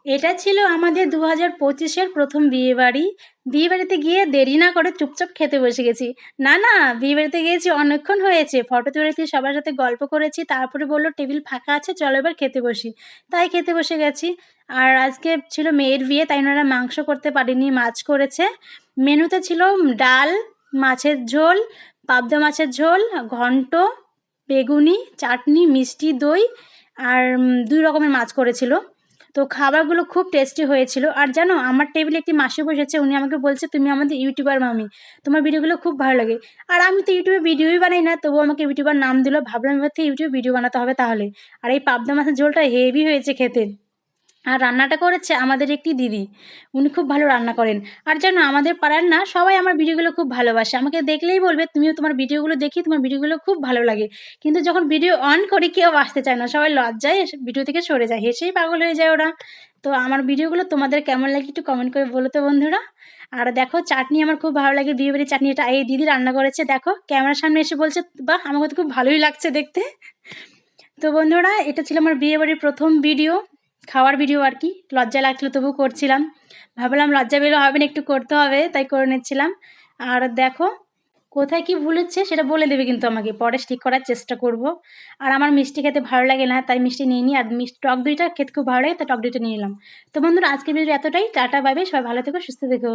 এটা ছিল আমাদের 2025-এর প্রথম বিয়েবাড়ি। বিয়েবাড়িতে গিয়ে দেরি না করে চুপচাপ খেতে বসে গেছি। না, বিয়েবাড়িতে গিয়েছি অনেকক্ষণ হয়েছে। ফটো তুলেছি, সবার সাথে গল্প করেছি। তারপরে বলল টেবিল ফাঁকা আছে, চলো এবার খেতে বসি। তাই খেতে বসে গেছি। আর আজকে ছিল মেয়ের বিয়ে, তাই ওনারা মাংস করতে পারেনি, মাছ করেছে। মেনুতে ছিল ডাল, মাছের ঝোল, পাবদা মাছের ঝোল, ঘন্ট, বেগুনি, চাটনি, মিষ্টি দই আর ২ রকমের মাছ করেছিল। তো খাবারগুলো খুব টেস্টি হয়েছিল। আর জানো আমার টেবিলে একটি মাসি বসেছে, উনি আমাকে বলছে, "তুমি আমাদের ইউটিউবার মামি। তোমার ভিডিওগুলো খুব ভালো লাগে।" আর আমি তো ইউটিউবে ভিডিওই বানাই না, তবুও আমাকে ইউটিউবার নাম দিল। ভাবলাম এবার থেকে ইউটিউবে ভিডিও বানাতে হবে তাহলে। আর এই পাবদা মাছের ঝোলটা হেভি হয়েছে খেতে। আর রান্নাটা করেছে আমাদের একটি দিদি। উনি খুব ভালো রান্না করেন। আর জানো আমাদের পাড়ার না সবাই আমার ভিডিওগুলো খুব ভালোবাসে। আমাকে দেখলেই বলবে, "তুমিও তোমার ভিডিওগুলো দেখি, তোমার ভিডিওগুলো খুব ভালো লাগে।" কিন্তু যখন ভিডিও অন করি কেউ আসতে চায় না। সবাই লজ্জায় ভিডিও থেকে সরে যায়। হেসেই পাগল হয়ে যায় ওরা। তো আমার ভিডিওগুলো তোমাদের কেমন লাগে একটু কমেন্ট করে বলো তো বন্ধুরা। আর দেখো চাটনি আমার খুব ভালো লাগে, বিয়েবাড়ির চাটনি। এটা এই দিদি রান্না করেছে। দেখো ক্যামেরার সামনে এসে বলছে, "বাহ! আমাকে তো খুব ভালোই লাগছে দেখতে।" তো বন্ধুরা এটা ছিল আমার বিয়েবাড়ির প্রথম ভিডিও, খাওয়ার ভিডিও আর কি। লজ্জা লাগছিল তবুও করছিলাম। ভাবলাম লজ্জা পেলে হবে না, একটু করতে হবে, তাই করে নিচ্ছিলাম। আর দেখো কোথায় কি ভুল হচ্ছে সেটা বলে দেবে কিন্তু আমাকে, পরে ঠিক করার চেষ্টা করব। আর আমার মিষ্টি খেতে ভালো লাগে না, তাই মিষ্টি নিইনি। আর টক দইটা খেতে খুব ভালো লাগে, তাই টক দইটা নিয়ে নিলাম। তো বন্ধুরা আজকের ভিডিও এতটাই। টাটা বাই বাই, সবাই ভালো থেকো, সুস্থ থেকো।